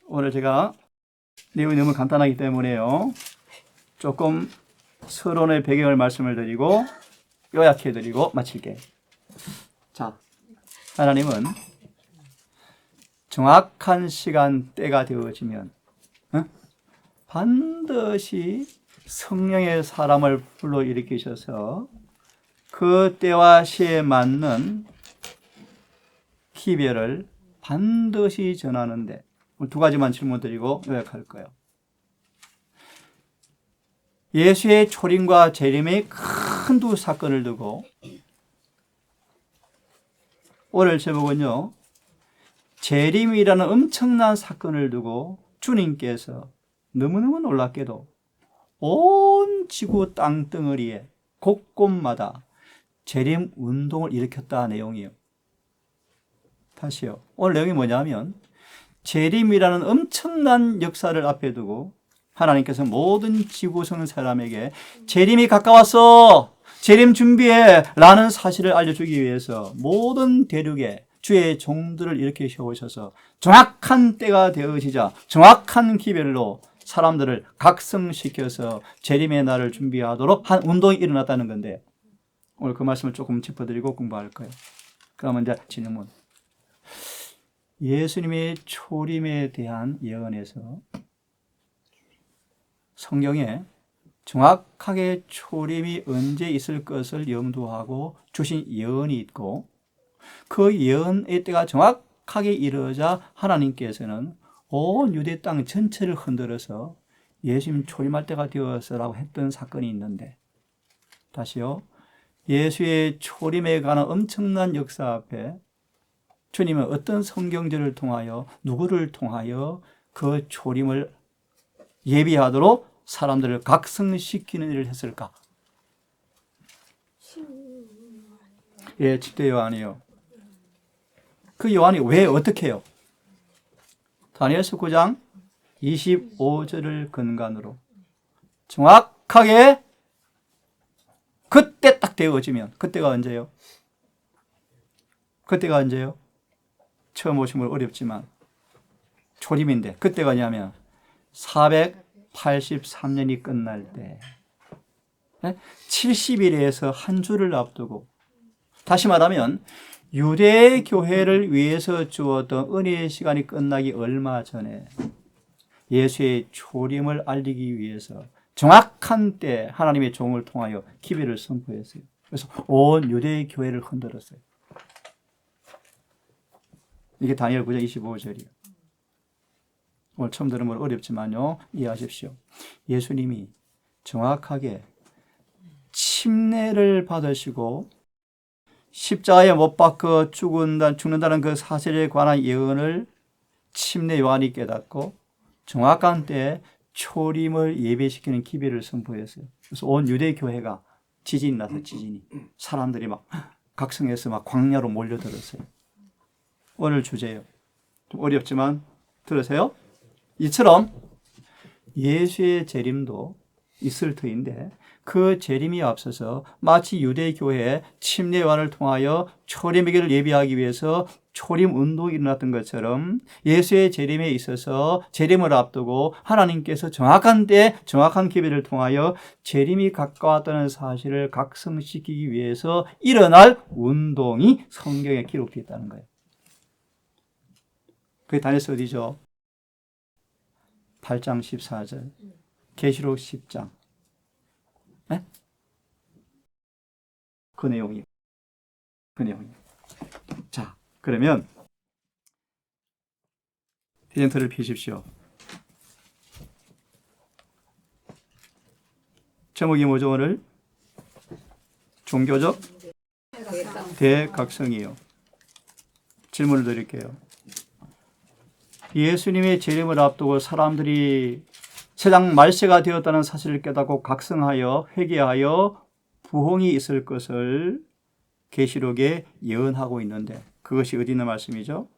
오늘 제가 내용이 너무 간단하기 때문에요. 조금 서론의 배경을 말씀을 드리고 요약해 드리고 마칠게요. 자, 하나님은 정확한 시간 때가 되어지면 반드시 성령의 사람을 불러일으키셔서 그 때와 시에 맞는 기별을 반드시 전하는데 두 가지만 질문 드리고 요약할 거예요. 예수의 초림과 재림의 큰 두 사건을 두고 오늘 제목은요, 재림이라는 엄청난 사건을 두고 주님께서 너무너무 놀랍게도 온 지구 땅덩어리에 곳곳마다 재림 운동을 일으켰다 내용이에요. 다시요. 오늘 내용이 뭐냐면 재림이라는 엄청난 역사를 앞에 두고 하나님께서 모든 지구성 사람에게 재림이 가까웠어, 재림 준비해 라는 사실을 알려주기 위해서 모든 대륙에 주의 종들을 이렇게 세우셔서 정확한 때가 되어지자 정확한 기별로 사람들을 각성시켜서 재림의 날을 준비하도록 한 운동이 일어났다는 건데, 오늘 그 말씀을 조금 짚어드리고 공부할 거예요. 그러면 이제 질문. 예수님의 초림에 대한 예언에서 성경에 정확하게 초림이 언제 있을 것을 염두하고 주신 예언이 있고, 그 예언의 때가 정확하게 이루어져 하나님께서는 온 유대 땅 전체를 흔들어서 예수님 초림할 때가 되었으라고 했던 사건이 있는데, 다시요. 예수의 초림에 관한 엄청난 역사 앞에 주님은 어떤 성경절을 통하여 누구를 통하여 그 초림을 예비하도록 사람들을 각성시키는 일을 했을까? 예, 10대 요한이요. 그 요한이 왜 어떻게 해요? 다니엘서 9장 25절을 근간으로 정확하게 그때 딱 되어지면, 그때가 언제요? 그때가 언제요? 처음 오신 건 어렵지만 초림인데 그때가 뭐냐면 483년이 끝날 때 70일에서 한 주를 앞두고, 다시 말하면 유대 교회를 위해서 주었던 은혜의 시간이 끝나기 얼마 전에 예수의 초림을 알리기 위해서 정확한 때 하나님의 종을 통하여 기별을 선포했어요. 그래서 온 유대 교회를 흔들었어요. 이게 다니엘 9장 25절이에요. 오늘 처음 들으면 어렵지만요, 이해하십시오. 예수님이 정확하게 침례를 받으시고 십자가에 못 박혀 죽는다는 그 사실에 관한 예언을 침례 요한이 깨닫고 정확한 때에 초림을 예배시키는 기별을 선포했어요. 그래서 온 유대 교회가 지진이 나서 사람들이 막 각성해서 막 광야로 몰려들었어요. 오늘 주제예요. 좀 어렵지만 들으세요. 이처럼 예수의 재림도 있을 터인데 그 재림이 앞서서 마치 유대교회의 침례 요한을 통하여 초림의기를 예비하기 위해서 초림 운동이 일어났던 것처럼 예수의 재림에 있어서 재림을 앞두고 하나님께서 정확한 때에 정확한 기별을 통하여 재림이 가까웠다는 사실을 각성시키기 위해서 일어날 운동이 성경에 기록되어 있다는 거예요. 그게 다니엘서 어디죠? 8장 14절, 계시록 10장. 네? 그 내용이에요. 자, 그러면 디젠트를 피십시오. 제목이 뭐죠 오늘? 종교적 대각성이에요. 질문을 드릴게요. 예수님의 재림을 앞두고 사람들이 세상 말세가 되었다는 사실을 깨닫고 각성하여 회개하여 부흥이 있을 것을 계시록에 예언하고 있는데, 그것이 어디 있는 말씀이죠?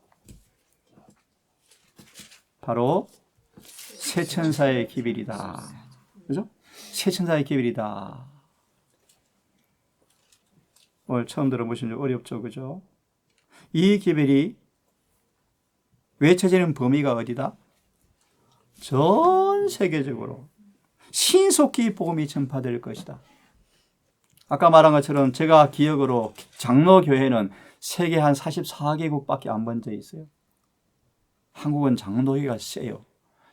바로 새 천사의 기별이다. 그죠? 새 천사의 기별이다. 오늘 처음 들어보시면 어렵죠, 그죠? 이 기별이 외쳐지는 범위가 어디다? 전 세계적으로 신속히 복음이 전파될 것이다. 아까 말한 것처럼 제가 기억으로 장로교회는 세계 한 44개국밖에 안 번져 있어요. 한국은 장로교회가 세요.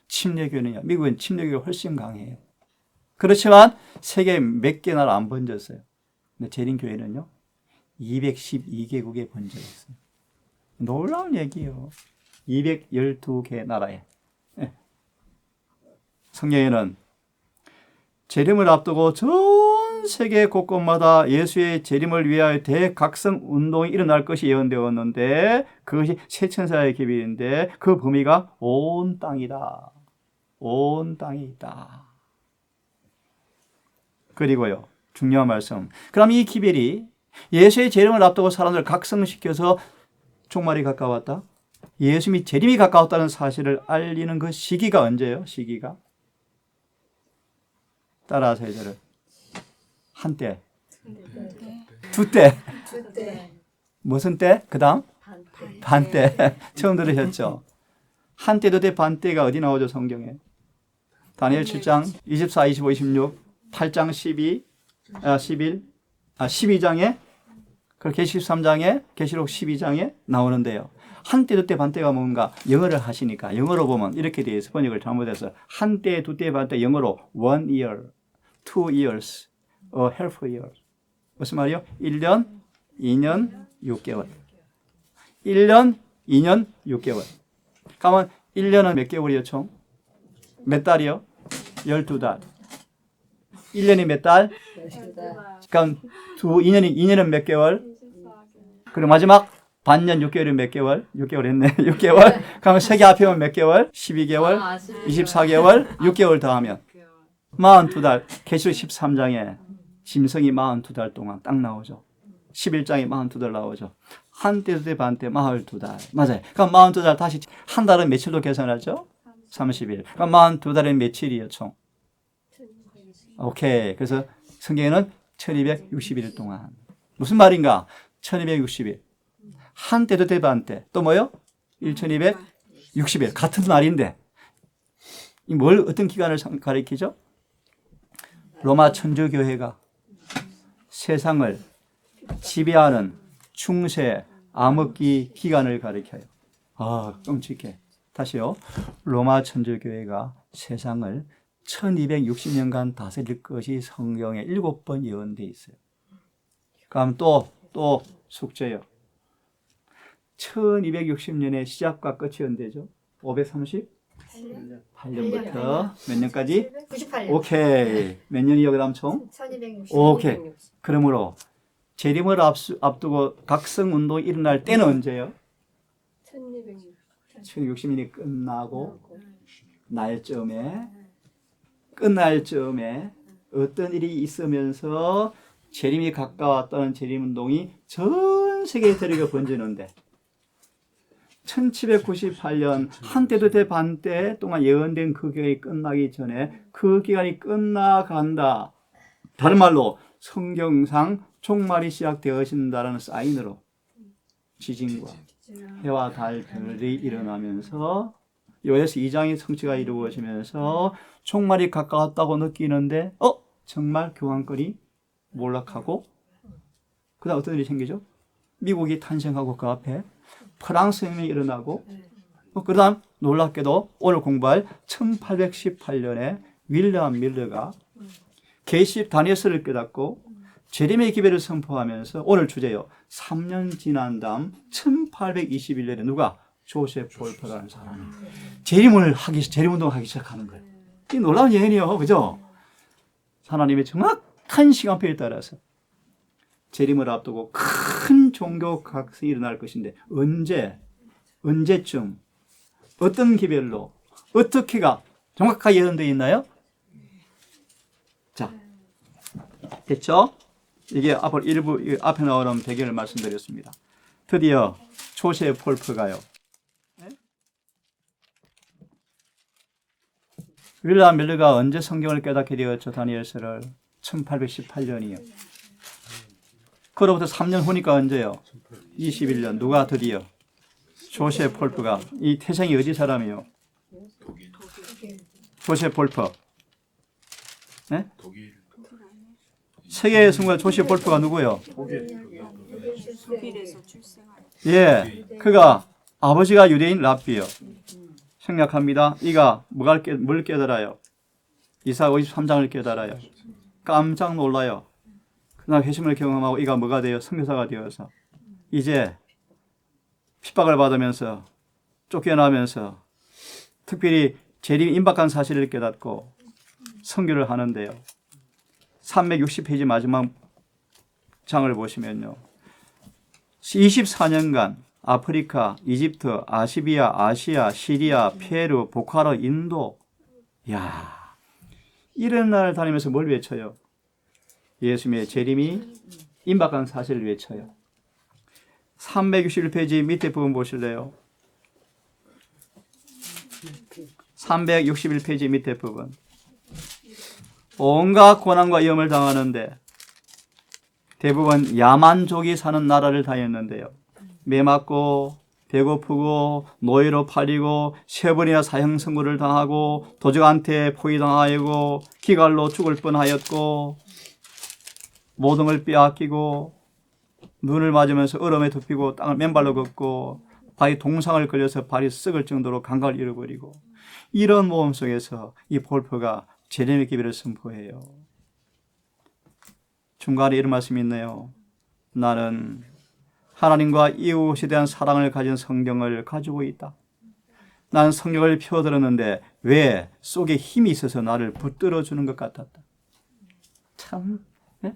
침례교회는요. 미국은 침례교회가 훨씬 강해요. 그렇지만 세계 몇 개 나라 안 번졌어요. 근데 재림교회는요. 212개국에 번져 있어요. 놀라운 얘기예요. 212개 나라에. 성경에는 재림을 앞두고 전 세계 곳곳마다 예수의 재림을 위하여 대각성 운동이 일어날 것이 예언되었는데 그것이 새 천사의 기별인데 그 범위가 온 땅이다. 온 땅이 있다. 그리고요. 중요한 말씀. 그럼 이 기별이 예수의 재림을 앞두고 사람들을 각성시켜서 종말이 가까웠다. 예수님이 재림이 가까웠다는 사실을 알리는 그 시기가 언제예요? 시기가. 따라하세요. 저를. 한때. 두때. 무슨 때? 그 다음? 반때. 처음 들으셨죠? 한때, 두때, 반때가 어디 나오죠? 성경에. 다니엘 7장 24, 25, 26, 8장 12장에 그리고 계시록 13장에 계시록 12장에 나오는데요. 한때, 두때, 반때가 뭔가 영어를 하시니까 영어로 보면 이렇게 되어 있어요. 번역을 잘못해서 한때, 두때, 반때 영어로 1 year, 2 years, a half year. 무슨 말이요? 1년, 2년, 6개월. 1년, 2년, 6개월. 그러면 1년은 몇 개월이요, 총? 몇 달이요? 12달. 1년이 몇 달? 그럼 2년은 몇 개월? 그리고 마지막 반년 6개월이 몇 개월? 6개월 했네. 6개월. 그러면 세개 합하면 몇 개월? 12개월, 24개월, 6개월 더하면 42달. 계시록 13장에 짐승이 42달 동안 딱 나오죠. 11장에 42달 나오죠. 한때, 두때, 반때 42달. 맞아요. 그럼 42달 다시 한 달은 며칠로 계산하죠? 30일. 그럼 42달은 며칠이에요, 총? 오케이. 그래서 성경에는 1260일 동안. 무슨 말인가? 1260일. 한때, 두때, 반때. 또 뭐요? 1260일. 같은 말인데. 어떤 기간을 가리키죠? 로마 천주교회가 세상을 지배하는 중세 암흑기 기간을 가리켜요. 끔찍해. 다시요. 로마 천주교회가 세상을 1260년간 다스릴 것이 성경에 7번 예언되어 있어요. 그럼 또 숙제요. 1260년의 시작과 끝이 언제죠? 538년부터 몇 년까지? 98년. 오케이. 몇 년이요? 그 다음 총? 1260. 오케이. 그러므로 재림을 앞두고 각성운동이 일어날 때는 언제예요? 1260년이 끝날 즈음에 어떤 일이 있으면서 재림이 가까웠다는 재림운동이 전 세계에 들이겨 번지는데 1798년 한때 두때 반때 동안 예언된 그 기간이 끝나기 전에 그 기간이 끝나간다. 다른 말로 성경상 종말이 시작되어진다는 사인으로 지진과 해와 달 별이 일어나면서 요한에서 2장의 성취가 이루어지면서 종말이 가까웠다고 느끼는데 정말 교황권이 몰락하고 그 다음 어떤 일이 생기죠? 미국이 탄생하고 그 앞에 프랑스 혁명이 일어나고 그 다음 놀랍게도 오늘 공부할 1818년에 윌리엄 밀러가 계시 다니엘서를 깨닫고 재림의 기별을 선포하면서 오늘 주제요. 3년 지난 다음 1821년에 누가? 조세프 폴퍼라는 사람이 재림운동을 하기 시작하는 거예요. 이 놀라운 예언이에요. 그죠? 하나님의 정확한 시간표에 따라서 재림을 앞두고 큰 종교 각성이 일어날 것인데 언제쯤 어떤 기별로 어떻게가 정확하게 예언되어 있나요? 자, 됐죠? 이게 앞에 나오는 배경을 말씀드렸습니다. 드디어 조세프 폴퍼가요. 윌리엄 밀러가 언제 성경을 깨닫게 되었죠? 다니엘서를 1818년이요. 그로부터 3년 후니까 언제요? 21년. 누가 드디어? 조세프 폴퍼가. 이 태생이 어디 사람이요? 조셉 볼퍼. 네? 세계의 성공한 조셉 볼퍼가 누구예요? 독일에서 출생한. 예, 그가 아버지가 유대인 랍비요. 생략합니다. 이가 뭘 깨달아요? 이사 53장을 깨달아요. 깜짝 놀라요. 그날 회심을 경험하고 이가 뭐가 돼요? 선교사가 되어서 이제 핍박을 받으면서 쫓겨나면서 특별히 재림 임박한 사실을 깨닫고 선교를 하는데요. 360페이지 마지막 장을 보시면요. 24년간 아프리카, 이집트, 아시비아, 아시아, 시리아, 페루, 보카로, 인도. 야, 이런 나라를 다니면서 뭘 외쳐요? 예수님의 재림이 임박한 사실을 외쳐요. 361페이지 밑에 부분 보실래요? 361페이지 밑에 부분. 온갖 고난과 위험을 당하는데 대부분 야만족이 사는 나라를 다녔는데요. 매맞고 배고프고 노예로 팔리고 세 번이나 사형 선고를 당하고 도적한테 포위당하고 기갈로 죽을 뻔하였고 모든 걸 빼앗기고 눈을 맞으면서 얼음에 덮이고 땅을 맨발로 걷고 발이 동상을 걸려서 발이 썩을 정도로 감각을 잃어버리고 이런 모험 속에서 이 볼퍼가 재림의 기회를 선포해요. 중간에 이런 말씀이 있네요. 나는 하나님과 이웃에 대한 사랑을 가진 성경을 가지고 있다. 나는 성경을 펴들었는데 왜 속에 힘이 있어서 나를 붙들어 주는 것 같았다. 참, 네?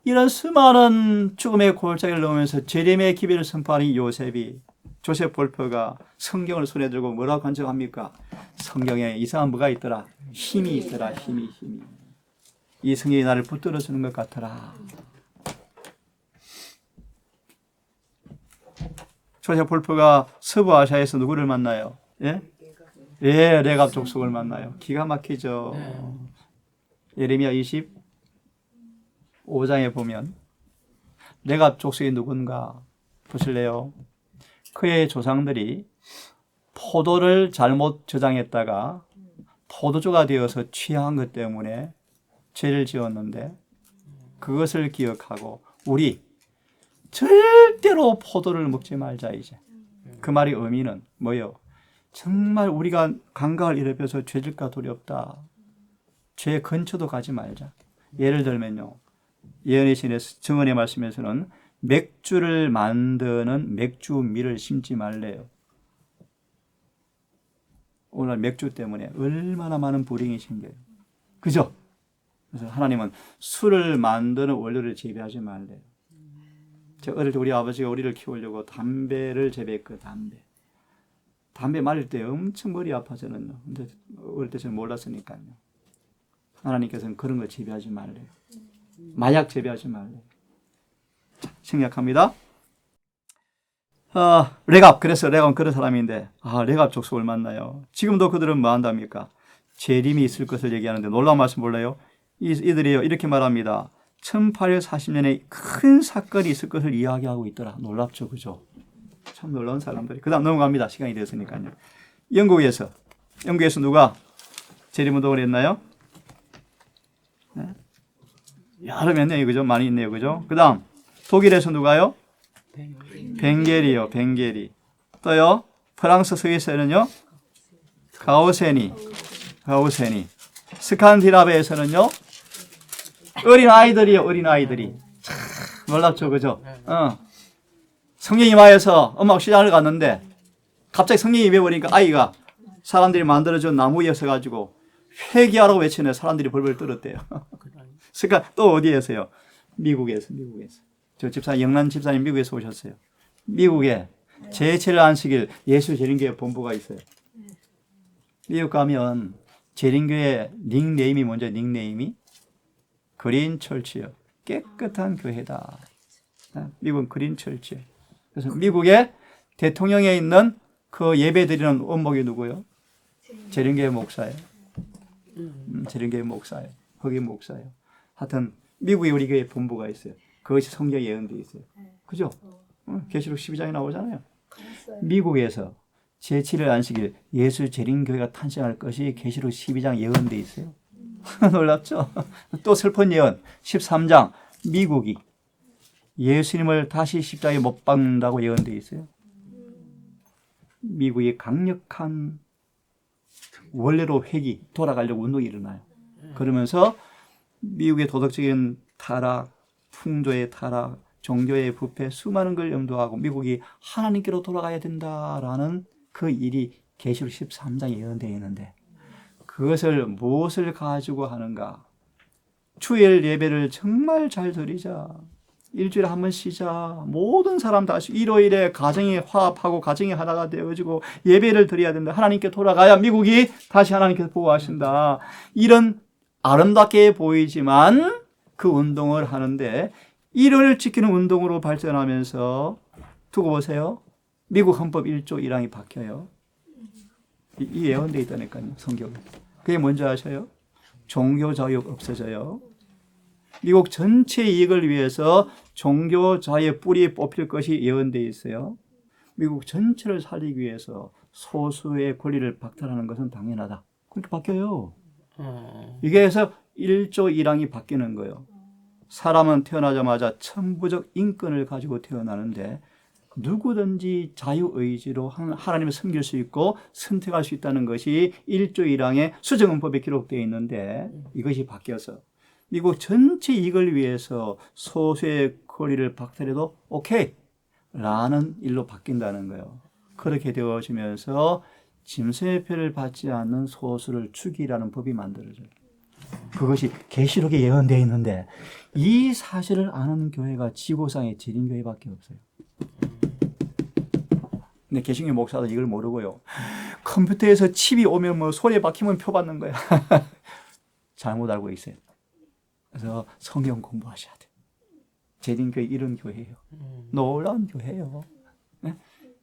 이런 수많은 죽음의 골짜기를 넘으면서 재림의 기회를 선포하는 요셉이 조셉 볼퍼가 성경을 손에 들고 뭐라고 간증합니까? 성경에 이상한 뭐가 있더라? 힘이 있더라. 힘이. 이 성경이 나를 붙들어 주는 것 같더라. 조셉 볼퍼가 서부 아시아에서 누구를 만나요? 예? 예, 레갑 족속을 만나요. 기가 막히죠. 예레미야 25장에 보면 레갑 족속이 누군가 보실래요? 그의 조상들이 포도를 잘못 저장했다가 포도주가 되어서 취한 것 때문에 죄를 지었는데 그것을 기억하고 우리 절대로 포도를 먹지 말자 이제. 그 말의 의미는 뭐예요? 정말 우리가 감각을 잃어버려서 죄질까 두렵다. 죄 근처도 가지 말자. 예를 들면요. 예언의 신의 정언의 말씀에서는 맥주를 만드는 맥주밀을 심지 말래요. 오늘 맥주 때문에 얼마나 많은 불행이 생겨요. 그죠? 그래서 하나님은 술을 만드는 원료를 재배하지 말래요. 제가 어릴 때 우리 아버지가 우리를 키우려고 담배를 재배했거든요. 담배 말릴 때 엄청 머리 아파서는요. 근데 어릴 때 저는 몰랐으니까요. 하나님께서는 그런 거 재배하지 말래요. 마약 재배하지 말래요. 생략합니다. 레갑, 그래서 레갑은 그런 사람인데, 레갑 족속을 만나요. 지금도 그들은 뭐 한답니까? 재림이 있을 것을 얘기하는데 놀라운 말씀 몰라요? 이들이요, 이렇게 말합니다. 1840년에 큰 사건이 있을 것을 이야기하고 있더라. 놀랍죠, 그죠? 참 놀라운 사람들이. 그 다음 넘어갑니다. 시간이 됐으니까요. 영국에서 누가 재림운동을 했나요? 네? 여러 몇 년이 그죠? 많이 있네요, 그죠? 그 다음 독일에서 누가요? 벵게리요, 벵게리. 또요, 프랑스 스위스에는요, 가우세니. 스칸디나비아에서는요, 어린아이들이. 참 놀랍죠, 그죠? 성령이 마에서 엄마하고 시장을 갔는데, 갑자기 성령이 외워보니까 아이가 사람들이 만들어준 나무 위에 서가지고, 회개하라고 외치네. 사람들이 벌벌 떨었대요. 그러니까 또 어디에서요? 미국에서. 저 집사님, 영란 집사님 미국에서 오셨어요. 미국에 제7 안식일 예수 재림교회 본부가 있어요. 미국 가면 재림교회 닉네임이 뭔지 닉네임이? 그린 철치요. 깨끗한 교회다. 미국은 그린 철치. 그래서 미국의 대통령에 있는 그 예배 드리는 원목이 누구요? 재림교회 목사예요. 재림교회 목사예요. 거기 목사예요. 하여튼 미국에 우리 교회 본부가 있어요. 그것이 성경에 예언되어 있어요. 그죠? 계시록 12장에 나오잖아요. 미국에서 제7일 안식일 예수 재림교회가 탄생할 것이 계시록 12장 예언되어 있어요. 놀랍죠? 또 슬픈 예언 13장 미국이 예수님을 다시 십자가에 못 박는다고 예언되어 있어요. 미국이 강력한 원래로 돌아가려고 운동이 일어나요. 그러면서 미국의 도덕적인 타락, 풍조의 타락, 종교의 부패, 수많은 걸 염두하고 미국이 하나님께로 돌아가야 된다라는 그 일이 계시록 13장에 예언되어 있는데 그것을 무엇을 가지고 하는가? 주일 예배를 정말 잘 드리자. 일주일에 한 번 쉬자. 모든 사람 다 일요일에 가정이 화합하고 가정이 하나가 되어지고 예배를 드려야 된다. 하나님께 돌아가야 미국이 다시 하나님께서 보호하신다. 이런 아름답게 보이지만 그 운동을 하는데 일요일을 지키는 운동으로 발전하면서 두고 보세요. 미국 헌법 1조 1항이 바뀌어요. 이 예언되어 있다니까요. 성경에. 그게 뭔지 아셔요? 종교 자유 없어져요. 미국 전체 이익을 위해서 종교 자유의 뿌리 뽑힐 것이 예언되어 있어요. 미국 전체를 살리기 위해서 소수의 권리를 박탈하는 것은 당연하다. 그렇게 바뀌어요. 이게 해서 1조 1항이 바뀌는 거예요. 사람은 태어나자마자 천부적 인권을 가지고 태어나는데 누구든지 자유의지로 하나님을 섬길 수 있고 선택할 수 있다는 것이 1조 1항의 수정헌법에 기록되어 있는데 이것이 바뀌어서 미국 전체 이익을 위해서 소수의 권리를 박탈해도 오케이 라는 일로 바뀐다는 거예요. 그렇게 되어지면서 짐승의 표를 받지 않는 소수를 죽이라는 법이 만들어져요. 그것이 계시록에 예언되어 있는데 이 사실을 아는 교회가 지구상의 재림교회밖에 없어요. 근데 개신교 목사들 이걸 모르고요. 컴퓨터에서 칩이 오면 뭐 소리에 박히면 표 받는 거야. 잘못 알고 있어요. 그래서 성경 공부하셔야 돼요. 재림교회 이런 교회예요. 놀라운 교회예요. 네?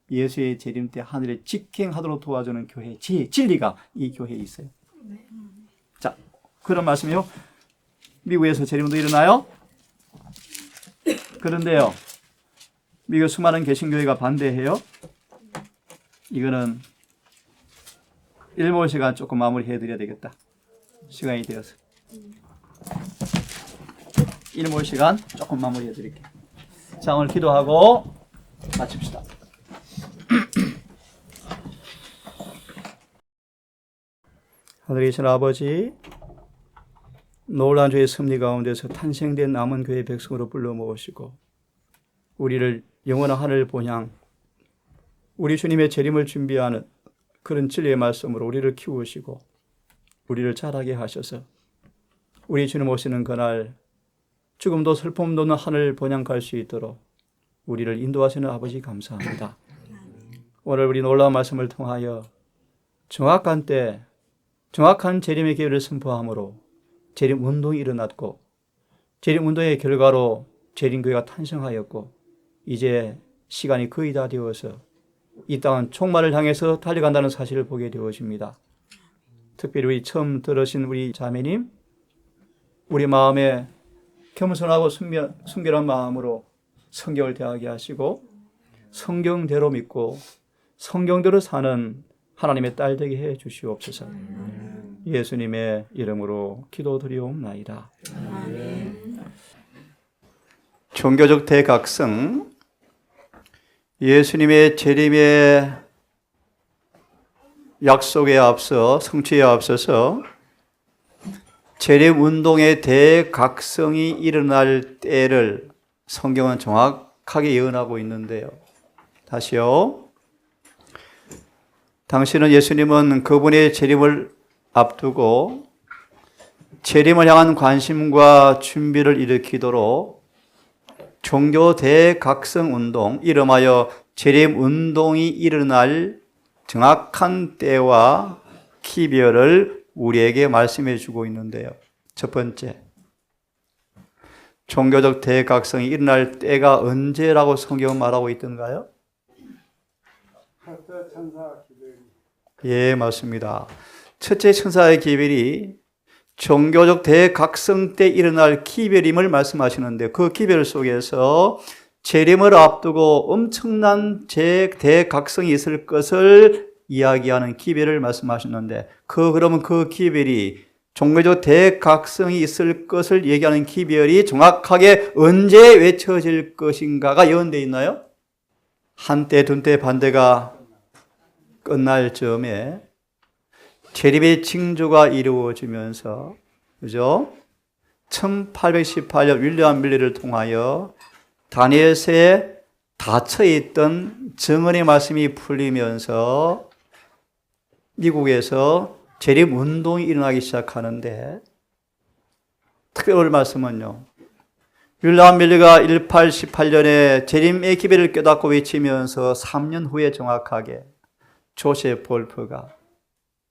예수의 재림 때 하늘에 직행하도록 도와주는 교회, 진리가 이 교회에 있어요. 자, 그런 말씀이요. 미국에서 재림도 일어나요. 그런데요, 미국 수많은 개신교회가 반대해요. 이거는 일몰 시간 조금 마무리해 드려야 되겠다. 시간이 되어서. 일몰 시간 조금 마무리해 드릴게요. 자, 오늘 기도하고 마칩시다. 하늘에 계신 아버지, 놀라운 주의 섭리 가운데서 탄생된 남은 교회 백성으로 불러 모으시고 우리를 영원한 하늘 본향, 우리 주님의 재림을 준비하는 그런 진리의 말씀으로 우리를 키우시고 우리를 자라게 하셔서 우리 주님 오시는 그날 죽음도 슬픔도 없는 하늘 본향 갈 수 있도록 우리를 인도하시는 아버지 감사합니다. 오늘 우리 놀라운 말씀을 통하여 정확한 때 정확한 재림의 기회를 선포함으로 재림 운동이 일어났고 재림 운동의 결과로 재림교회가 탄생하였고 이제 시간이 거의 다 되어서 이 땅은 종말을 향해서 달려간다는 사실을 보게 되어집니다. 특별히 우리 처음 들으신 우리 자매님, 우리 마음에 겸손하고 순결한 마음으로 성경을 대하게 하시고 성경대로 믿고 성경대로 사는 하나님의 딸 되게 해 주시옵소서. 예수님의 이름으로 기도드리옵나이다. 종교적 대각성, 예수님의 재림의 약속에 앞서 성취에 앞서서 재림운동의 대각성이 일어날 때를 성경은 정확하게 예언하고 있는데요. 다시요. 당신은 예수님은 그분의 재림을 앞두고 재림을 향한 관심과 준비를 일으키도록 종교 대각성 운동, 이름하여 재림 운동이 일어날 정확한 때와 기별을 우리에게 말씀해 주고 있는데요. 첫 번째, 종교적 대각성이 일어날 때가 언제라고 성경은 말하고 있던가요? 첫째 천사 기별이. 예, 맞습니다. 첫째 천사의 기별이 종교적 대각성 때 일어날 기별임을 말씀하시는데 그 기별 속에서 재림을 앞두고 엄청난 대각성이 있을 것을 이야기하는 기별을 말씀하셨는데, 그러면 그 기별이, 종교적 대각성이 있을 것을 얘기하는 기별이 정확하게 언제 외쳐질 것인가가 예언되어 있나요? 한때, 둔때, 반대가 끝날 즈음에 재림의 징조가 이루어지면서, 그죠? 1818년 윌리엄 밀리를 통하여 다니엘서에 닫혀있던 증언의 말씀이 풀리면서 미국에서 재림 운동이 일어나기 시작하는데, 특별한 말씀은요, 윌리엄 밀리가 1818년에 재림의 기별을 깨닫고 외치면서 3년 후에 정확하게 조셉 볼프가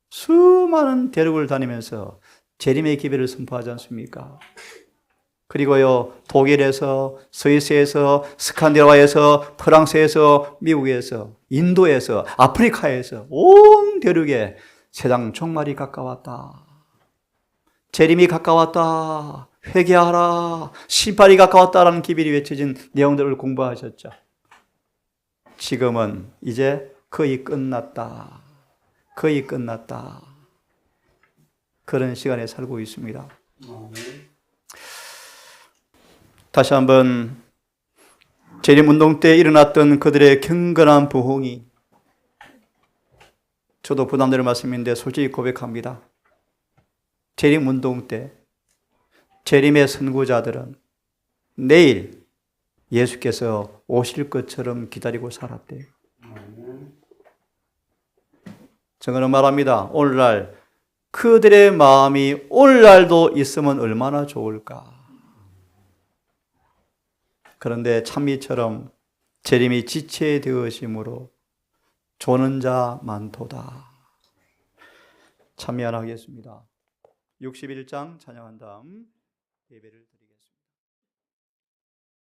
수많은 대륙을 다니면서 재림의 기별을 선포하지 않습니까? 그리고요, 독일에서, 스위스에서, 스칸디나비아에서, 프랑스에서, 미국에서, 인도에서, 아프리카에서 온 대륙에 세상 종말이 가까웠다, 재림이 가까웠다, 회개하라, 심판이 가까웠다라는 기별이 외쳐진 내용들을 공부하셨죠. 지금은 이제 거의 끝났다, 거의 끝났다, 그런 시간에 살고 있습니다. 다시 한번 재림운동 때 일어났던 그들의 경건한 부흥이, 저도 부담되는 말씀인데 솔직히 고백합니다. 재림운동 때 재림의 선구자들은 내일 예수께서 오실 것처럼 기다리고 살았대요. 저는 말합니다. 오늘날 그들의 마음이 오늘날도 있으면 얼마나 좋을까. 그런데 찬미처럼 재림이 지체되어심으로 조는 자 많도다. 찬미 하나 하겠습니다. 61장 찬양한 다음 예배를 드리겠습니다.